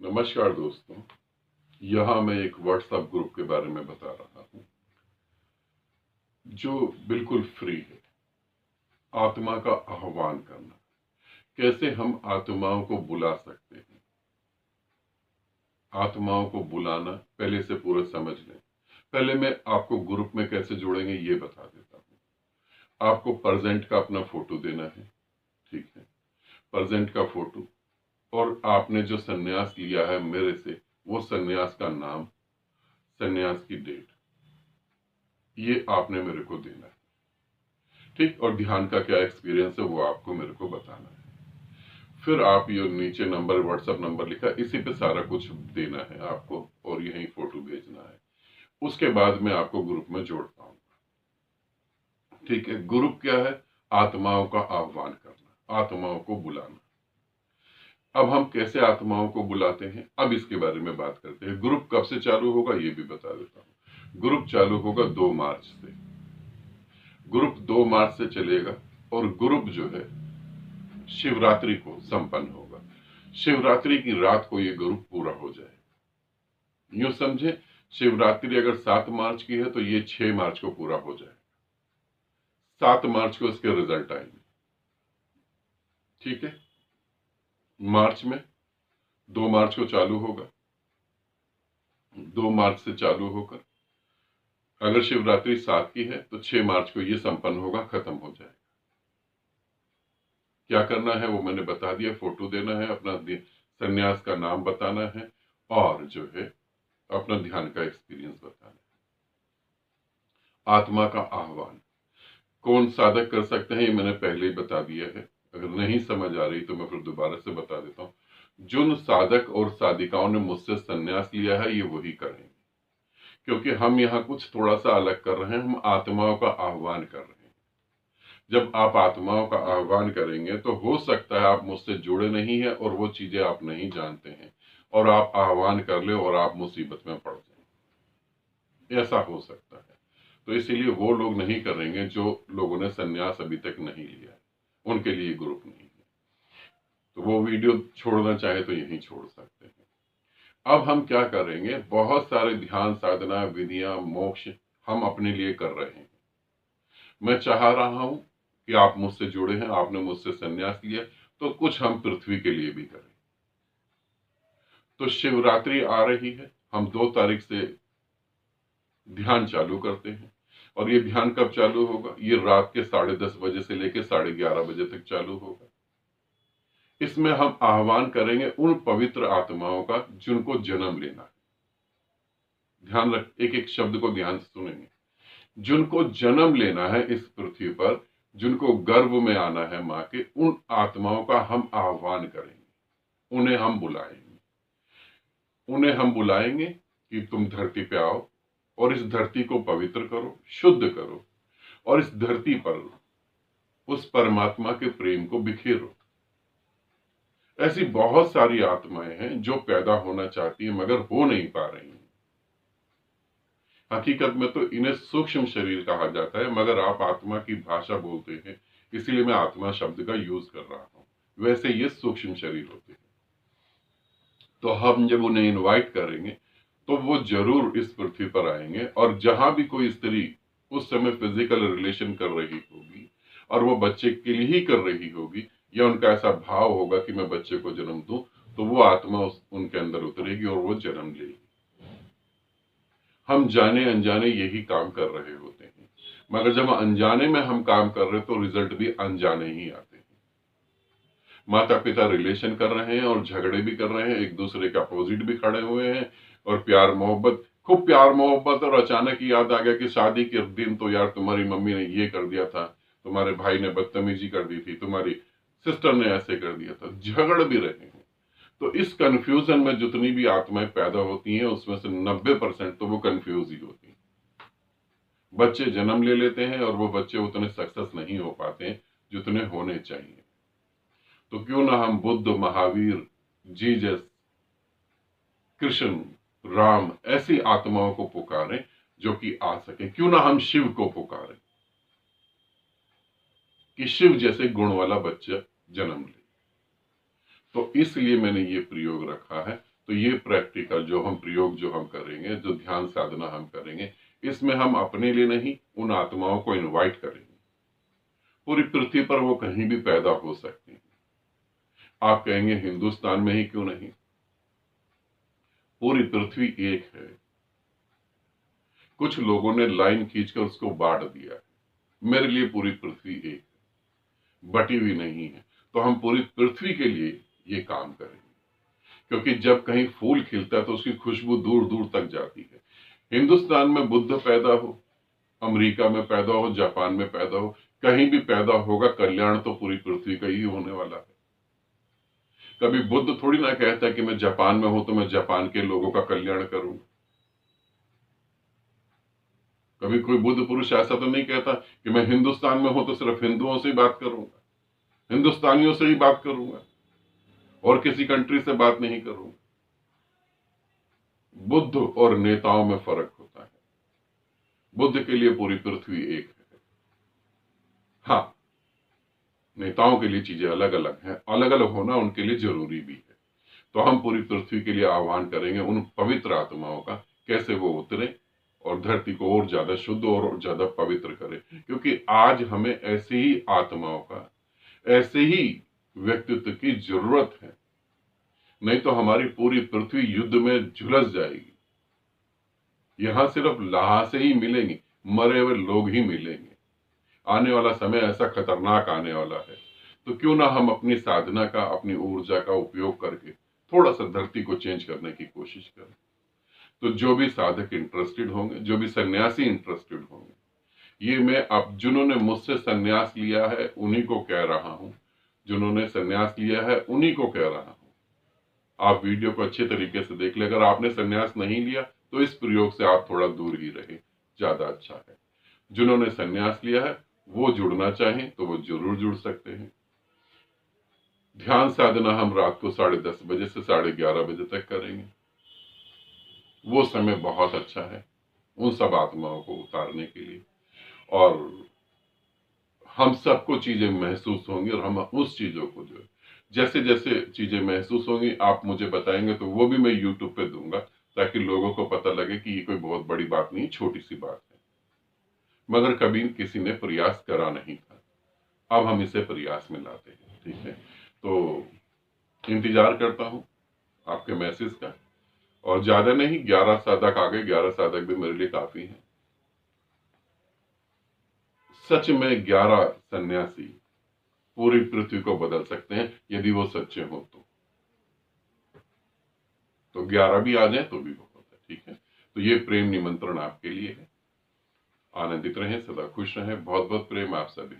नमस्कार दोस्तों, यहाँ मैं एक व्हाट्सएप ग्रुप के बारे में बता रहा हूँ जो बिल्कुल फ्री है। आत्मा का आह्वान करना, कैसे हम आत्माओं को बुला सकते हैं। आत्माओं को बुलाना पहले से पूरा समझ लें। पहले मैं आपको ग्रुप में कैसे जोड़ेंगे ये बता देता हूँ। आपको प्रेजेंट का अपना फोटो देना है, ठीक है। प्रेजेंट का फोटो और आपने जो संन्यास लिया है मेरे से, वो संन्यास का नाम, संन्यास की डेट, ये आपने मेरे को देना है, ठीक। और ध्यान का क्या एक्सपीरियंस है वो आपको मेरे को बताना है। फिर आप ये नीचे नंबर, व्हाट्सएप नंबर लिखा, इसी पे सारा कुछ देना है आपको और यही फोटो भेजना है। उसके बाद मैं आपको ग्रुप में जोड़ पाऊंगा, ठीक है। ग्रुप क्या है? आत्माओं का आह्वान करना, आत्माओं को बुलाना। अब हम कैसे आत्माओं को बुलाते हैं, अब इसके बारे में बात करते हैं। ग्रुप कब से चालू होगा ये भी बता देता हूँ। ग्रुप चालू होगा 2 मार्च से। ग्रुप 2 मार्च से चलेगा और ग्रुप जो है शिवरात्रि को संपन्न होगा। शिवरात्रि की रात को ये ग्रुप पूरा हो जाए। यूं समझे, शिवरात्रि अगर 7 मार्च की है तो ये 6 मार्च को पूरा हो जाए। 7 मार्च को इसके रिजल्ट आएंगे, ठीक है। मार्च में 2 मार्च को चालू होगा। 2 मार्च से चालू होकर अगर शिवरात्रि 7 की है तो 6 मार्च को ये संपन्न होगा, खत्म हो जाएगा। क्या करना है वो मैंने बता दिया। फोटो देना है, अपना संन्यास का नाम बताना है और जो है अपना ध्यान का एक्सपीरियंस बताना है। आत्मा का आह्वान कौन साधक कर सकते हैं ये मैंने पहले ही बता दिया है। अगर नहीं समझ आ रही तो मैं फिर दोबारा से बता देता हूँ। जिन साधक और साधिकाओं ने मुझसे संन्यास लिया है ये वही करेंगे, क्योंकि हम यहाँ कुछ थोड़ा सा अलग कर रहे हैं। हम आत्माओं का आह्वान कर रहे हैं। जब आप आत्माओं का आह्वान करेंगे तो हो सकता है आप मुझसे जुड़े नहीं है और वो चीजें आप नहीं जानते हैं और आप आह्वान कर ले और आप मुसीबत में पड़ जाए, ऐसा हो सकता है। तो इसीलिए वो लोग नहीं करेंगे जो लोगों ने संन्यास अभी तक नहीं लिया है, उनके लिए ग्रुप नहीं है। तो वो वीडियो छोड़ना चाहे तो यहीं छोड़ सकते हैं। अब हम क्या करेंगे, बहुत सारे ध्यान साधना विधियां मोक्ष हम अपने लिए कर रहे हैं। मैं चाह रहा हूं कि आप मुझसे जुड़े हैं, आपने मुझसे संन्यास लिया, तो कुछ हम पृथ्वी के लिए भी करें। तो शिवरात्रि आ रही है, हम 2 तारीख से ध्यान चालू करते हैं। और ये ध्यान कब चालू होगा? ये रात के 10:30 बजे से लेकर 11:30 बजे तक चालू होगा। इसमें हम आह्वान करेंगे उन पवित्र आत्माओं का जिनको जन्म लेना है। ध्यान रख, एक एक शब्द को ध्यान से सुनेंगे। जिनको जन्म लेना है इस पृथ्वी पर, जिनको गर्भ में आना है मां के, उन आत्माओं का हम आह्वान करेंगे। उन्हें हम बुलाएंगे कि तुम धरती पे आओ और इस धरती को पवित्र करो, शुद्ध करो और इस धरती पर उस परमात्मा के प्रेम को बिखेरो। ऐसी बहुत सारी आत्माएं हैं जो पैदा होना चाहती हैं मगर हो नहीं पा रही हैं। हकीकत में तो इन्हें सूक्ष्म शरीर कहा जाता है, मगर आप आत्मा की भाषा बोलते हैं इसीलिए मैं आत्मा शब्द का यूज कर रहा हूं। वैसे ये सूक्ष्म शरीर होते हैं। तो हम जब उन्हें इनवाइट करेंगे तो वो जरूर इस पृथ्वी पर आएंगे। और जहां भी कोई स्त्री उस समय फिजिकल रिलेशन कर रही होगी और वो बच्चे के लिए ही कर रही होगी, या उनका ऐसा भाव होगा कि मैं बच्चे को जन्म दूं, तो वो आत्मा उनके अंदर उतरेगी और वो जन्म लेगी। हम जाने अनजाने यही काम कर रहे होते हैं, मगर जब अनजाने में हम काम कर रहे हैं तो रिजल्ट भी अनजाने ही आते हैं। माता पिता रिलेशन कर रहे हैं और झगड़े भी कर रहे हैं, एक दूसरे के अपोजिट भी खड़े हुए हैं और प्यार मोहब्बत, खूब प्यार मोहब्बत, और अचानक याद आ गया कि शादी के दिन तो यार तुम्हारी मम्मी ने ये कर दिया था, तुम्हारे भाई ने बदतमीजी कर दी थी, तुम्हारी सिस्टर ने ऐसे कर दिया था, झगड़ भी रहे हैं। तो इस कंफ्यूजन में जितनी भी आत्माएं पैदा होती हैं उसमें से 90% तो वो कंफ्यूज ही होती हैं। बच्चे जन्म ले लेते हैं और वो बच्चे उतने सक्सेस नहीं हो पाते हैं जितने होने चाहिए। तो क्यों ना हम बुद्ध, महावीर, जीसस, कृष्ण, राम ऐसी आत्माओं को पुकारें जो कि आ सके। क्यों ना हम शिव को पुकारें कि शिव जैसे गुण वाला बच्चा जन्म ले। तो इसलिए मैंने ये प्रयोग रखा है। तो ये प्रैक्टिकल जो हम प्रयोग जो हम करेंगे, जो ध्यान साधना हम करेंगे, इसमें हम अपने लिए नहीं, उन आत्माओं को इनवाइट करेंगे। पूरी पृथ्वी पर वो कहीं भी पैदा हो सकती हैं। आप कहेंगे हिंदुस्तान में ही क्यों नहीं? पूरी पृथ्वी एक है। कुछ लोगों ने लाइन खींचकर उसको बांट दिया है। मेरे लिए पूरी पृथ्वी एक है, बटी हुई नहीं है। तो हम पूरी पृथ्वी के लिए ये काम करेंगे, क्योंकि जब कहीं फूल खिलता है तो उसकी खुशबू दूर दूर तक जाती है। हिंदुस्तान में बुद्ध पैदा हो, अमेरिका में पैदा हो, जापान में पैदा हो, कहीं भी पैदा होगा, कल्याण तो पूरी पृथ्वी का ही होने वाला है। कभी बुद्ध थोड़ी ना कहता है कि मैं जापान में हूं तो मैं जापान के लोगों का कल्याण करूंगा। कभी कोई बुद्ध पुरुष ऐसा तो नहीं कहता कि मैं हिंदुस्तान में हूं तो सिर्फ हिंदुओं से ही बात करूंगा, हिंदुस्तानियों से ही बात करूंगा और किसी कंट्री से बात नहीं करूंगा। बुद्ध और नेताओं में फर्क होता है। बुद्ध के लिए पूरी पृथ्वी एक है। हाँ, नेताओं के लिए चीजें अलग अलग हैं, अलग अलग होना उनके लिए जरूरी भी है। तो हम पूरी पृथ्वी के लिए आह्वान करेंगे उन पवित्र आत्माओं का, कैसे वो उतरे और धरती को और ज्यादा शुद्ध और ज्यादा पवित्र करे। क्योंकि आज हमें ऐसे ही आत्माओं का, ऐसे ही व्यक्तित्व की जरूरत है, नहीं तो हमारी पूरी पृथ्वी युद्ध में झुलस जाएगी। यहां सिर्फ ल्हासे ही मिलेंगी, मरे हुए लोग ही मिलेंगे। आने वाला समय ऐसा खतरनाक आने वाला है, तो क्यों ना हम अपनी साधना का, अपनी ऊर्जा का उपयोग करके थोड़ा सा धरती को चेंज करने की कोशिश करें। तो जो भी साधक इंटरेस्टेड होंगे, जो भी सन्यासी इंटरेस्टेड होंगे, ये मैं अब जिन्होंने मुझसे सन्यास लिया है उन्हीं को कह रहा हूं, जिन्होंने सन्यास लिया है उन्हीं को कह रहा हूं। आप वीडियो को अच्छे तरीके से देख ले। अगर आपने सन्यास नहीं लिया तो इस प्रयोग से आप थोड़ा दूर ही रहे, ज्यादा अच्छा है। जिन्होंने सन्यास लिया है वो जुड़ना चाहें तो वो जरूर जुड़ सकते हैं। ध्यान साधना हम रात को 10:30 बजे से 11:30 बजे तक करेंगे। वो समय बहुत अच्छा है उन सब आत्माओं को उतारने के लिए, और हम सबको चीजें महसूस होंगी और हम उस चीजों को जो जैसे जैसे चीजें महसूस होंगी आप मुझे बताएंगे तो वो भी मैं यूट्यूब पे दूंगा, ताकि लोगों को पता लगे कि ये कोई बहुत बड़ी बात नहीं, छोटी सी बात है, मगर कभी किसी ने प्रयास करा नहीं था। अब हम इसे प्रयास में लाते हैं। ठीक है, तो इंतजार करता हूं आपके मैसेज का। और ज्यादा नहीं, 11 साधक आ गए, 11 साधक भी मेरे लिए काफी है। सच में 11 सन्यासी पूरी पृथ्वी को बदल सकते हैं यदि वो सच्चे हो तो 11 भी आ जाए तो भी बहुत है। ठीक है, तो ये प्रेम निमंत्रण आपके लिए है। आनंदित रहें, सदा खुश रहें। बहुत बहुत प्रेम आप सभी।